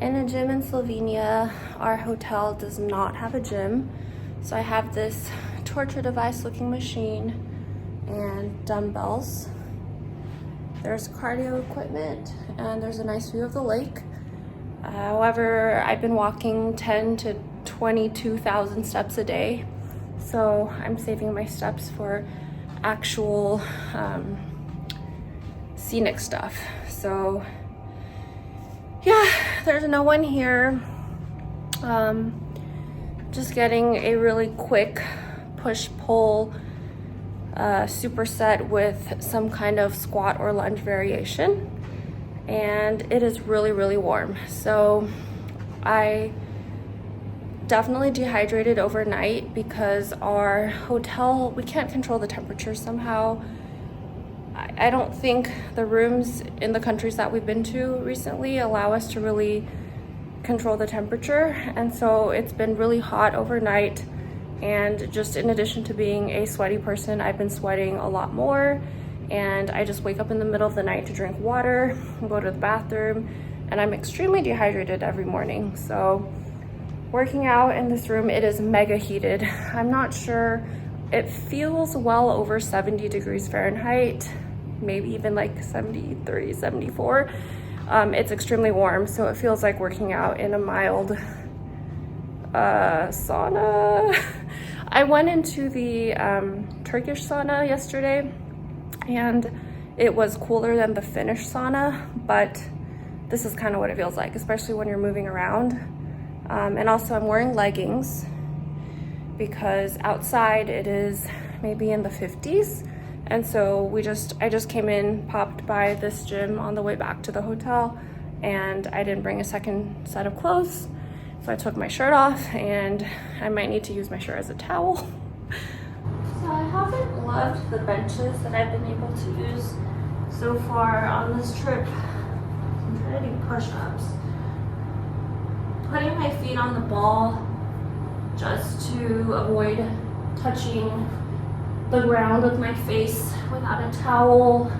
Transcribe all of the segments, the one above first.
in a gym in Slovenia. Our hotel does not have a gym. So I have this torture device looking machine and dumbbells. There's cardio equipment and there's a nice view of the lake. However, I've been walking 10 to 22,000 steps a day. So I'm saving my steps for actual scenic stuff. So yeah, there's no one here. Just getting a really quick push-pull superset with some kind of squat or lunge variation. And it is really warm. So I definitely dehydrated overnight because our hotel, we can't control the temperature somehow. I don't think the rooms in the countries that we've been to recently allow us to really control the temperature. And so it's been really hot overnight. And just in addition to being a sweaty person, I've been sweating a lot more. And I just wake up in the middle of the night to drink water and go to the bathroom. And I'm extremely dehydrated every morning. So working out in this room, it is mega heated. I'm not sure, it feels well over 70 degrees Fahrenheit, maybe even like 73, 74. It's extremely warm, so it feels like working out in a mild sauna. I went into the Turkish sauna yesterday, and it was cooler than the Finnish sauna, but this is kind of what it feels like, especially when you're moving around. And also I'm wearing leggings because outside it is maybe in the 50s. And so I just came in, popped by this gym on the way back to the hotel, and I didn't bring a second set of clothes. So I took my shirt off, and I might need to use my shirt as a towel. So I haven't loved the benches that I've been able to use so far on this trip. I'm trying to do push-ups. Putting my feet on the ball just to avoid touching the ground with my face without a towel,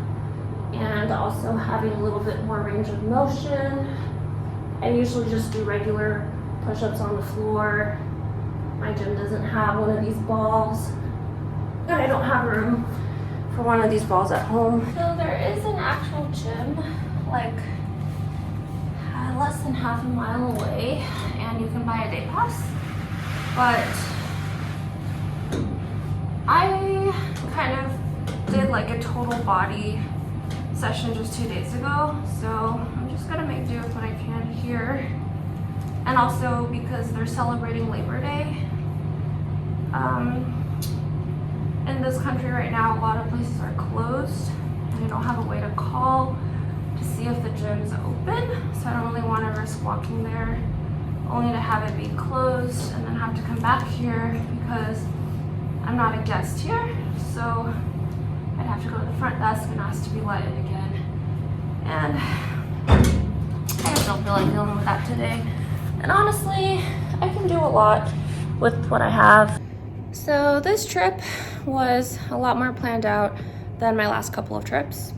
and also having a little bit more range of motion. I usually just do regular push-ups on the floor. My gym doesn't have one of these balls, and I don't have room for one of these balls at home. So there is an actual gym like less than half a mile away, and you can buy a day pass. But I kind of did like a total body session just 2 days ago, so I'm just gonna make do with what I can here. And also because they're celebrating Labor Day in this country right now, a lot of places are closed, and I don't have a way to call to see if the gym's open, so I don't really want to risk walking there only to have it be closed and then have to come back here because I'm not a guest here. So I'd have to go to the front desk and ask to be let in again, and I just don't feel like dealing with that today. And honestly, I can do a lot with what I have. So this trip was a lot more planned out than my last couple of trips.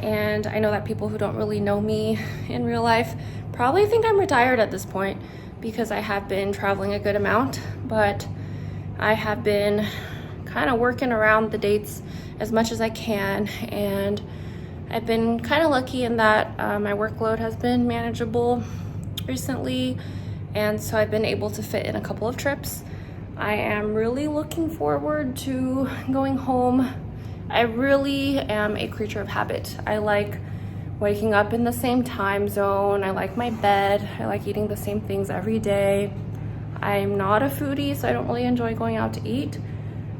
And I know that people who don't really know me in real life probably think I'm retired at this point because I have been traveling a good amount, but I have been kind of working around the dates as much as I can. And I've been kind of lucky in that my workload has been manageable recently. And so I've been able to fit in a couple of trips. I am really looking forward to going home. I really am a creature of habit. I like waking up in the same time zone. I like my bed. I like eating the same things every day. I'm not a foodie, so I don't really enjoy going out to eat.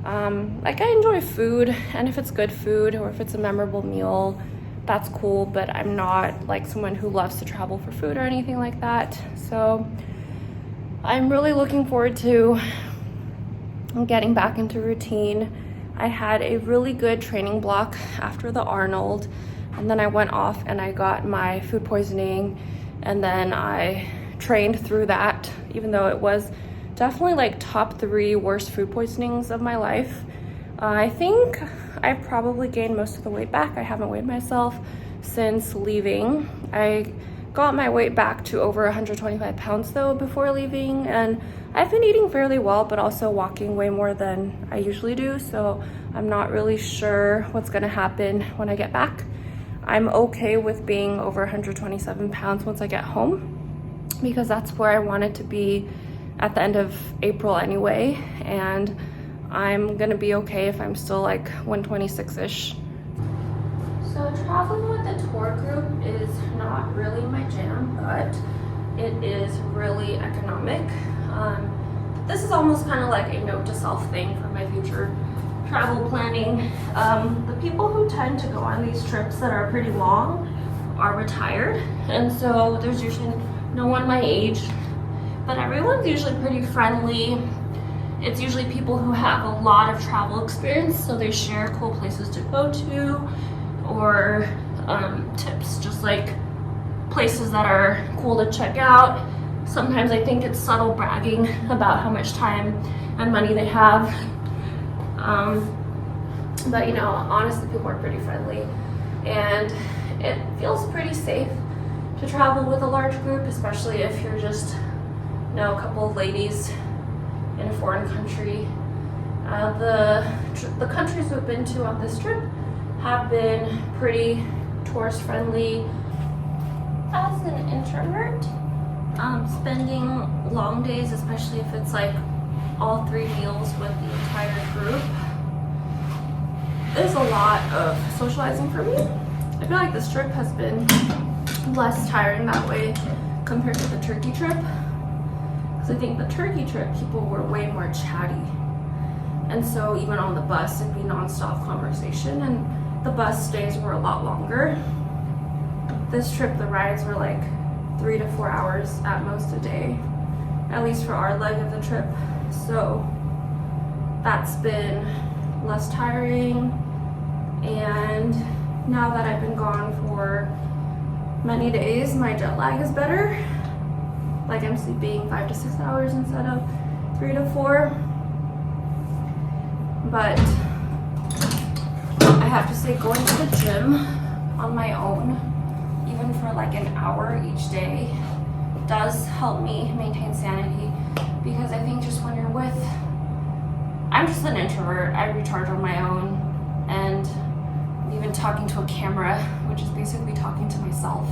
Like, I enjoy food, and if it's good food or if it's a memorable meal, that's cool, but I'm not like someone who loves to travel for food or anything like that. So I'm really looking forward to getting back into routine. I had a really good training block after the Arnold, and then I went off and I got my food poisoning, and then I trained through that, even though it was definitely like top 3 worst food poisonings of my life. I think I probably gained most of the weight back. I haven't weighed myself since leaving. I got my weight back to over 125 pounds though before leaving, and I've been eating fairly well, but also walking way more than I usually do, so I'm not really sure what's gonna happen when I get back. I'm okay with being over 127 pounds once I get home, because that's where I wanted to be at the end of April anyway, and I'm gonna be okay if I'm still like 126-ish. So traveling with the tour group is not really my jam, but it is really economic. This is almost kind of like a note to self thing for my future travel planning. The people who tend to go on these trips that are pretty long are retired, and so there's usually no one my age, but everyone's usually pretty friendly. It's usually people who have a lot of travel experience, so they share cool places to go to, or tips, just like places that are cool to check out. Sometimes I think it's subtle bragging about how much time and money they have. But you know, honestly, people are pretty friendly, and it feels pretty safe to travel with a large group, especially if you're just, you know, a couple of ladies in a foreign country. The countries we've been to on this trip have been pretty tourist friendly. As an introvert, spending long days, especially if it's like all 3 meals with the entire group, is a lot of socializing for me. I feel like this trip has been less tiring that way compared to the Turkey trip, because I think the Turkey trip people were way more chatty, and so even on the bus it'd be non-stop conversation, and the bus stays were a lot longer. This trip the rides were like 3 to 4 hours at most a day, at least for our leg of the trip, so that's been less tiring. And now that I've been gone for many days, my jet lag is better. Like I'm sleeping 5 to 6 hours instead of 3 to 4. But I have to say, going to the gym on my own, even for like an hour each day, does help me maintain sanity, because I think just when you're with, I'm just an introvert, I recharge on my own, and even talking to a camera, which is basically talking to myself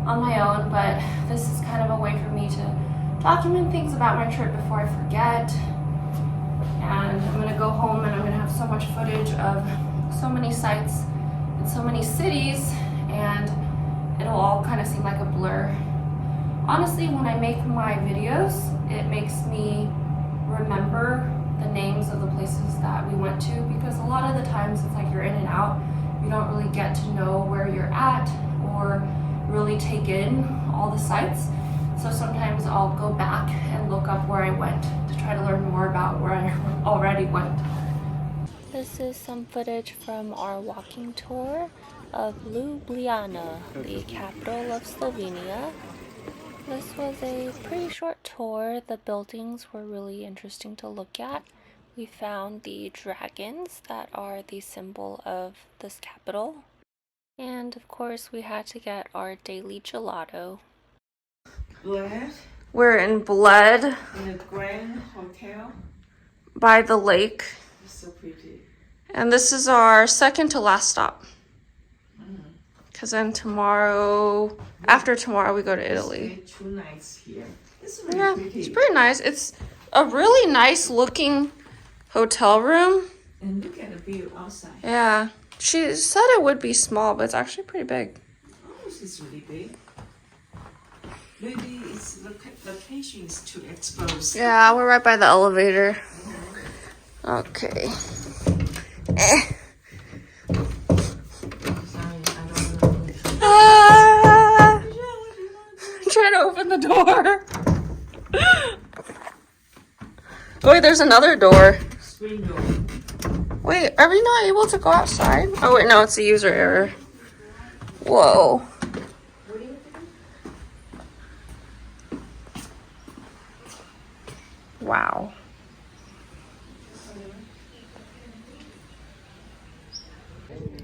on my own, but this is kind of a way for me to document things about my trip before I forget. And I'm gonna go home and I'm gonna have so much footage of so many sites and so many cities, and it'll all kind of seem like a blur. Honestly, when I make my videos, it makes me remember the names of the places that we went to, because a lot of the times it's like you're in and out, you don't really get to know where you're at or really take in all the sites. So sometimes I'll go back and look up where I went to try to learn more about where I already went. This is some footage from our walking tour of Ljubljana, the capital of Slovenia. This was a pretty short tour. The buildings were really interesting to look at. We found the dragons that are the symbol of this capital. And of course, we had to get our daily gelato. Bled. We're in Bled. In a grand hotel. By the lake. It's so pretty. And this is our second to last stop. Because then tomorrow, after tomorrow, we go to Italy. 2 nights here. It's really pretty. It's pretty nice. It's a really nice looking hotel room. And look at the view outside. Yeah. She said it would be small, but it's actually pretty big. Oh, this is really big. Maybe it's the location is too exposed. Yeah, we're right by the elevator. Okay. I'm trying to open the door. Oh, wait, there's another door. Screen door. Wait, are we not able to go outside? Oh, wait, no, it's a user error. Whoa. Wow.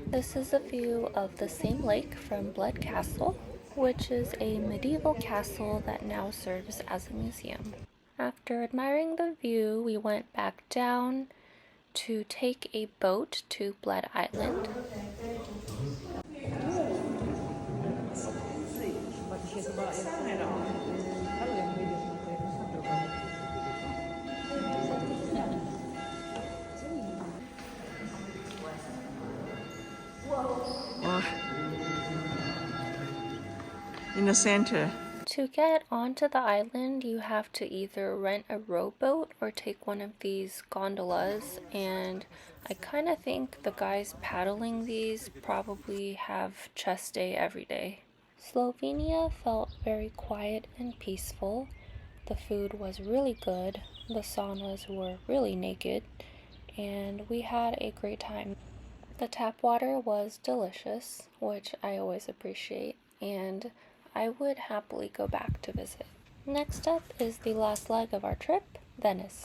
This is a view of the same lake from Bled Castle. which is a medieval castle that now serves as a museum. After admiring the view, we went back down to take a boat to Bled Island. In the center. To get onto the island, you have to either rent a rowboat or take one of these gondolas, and I kind of think the guys paddling these probably have chest day every day. Slovenia felt very quiet and peaceful. The food was really good, the saunas were really naked, and we had a great time. The tap water was delicious, which I always appreciate, and I would happily go back to visit. Next up is the last leg of our trip, Venice.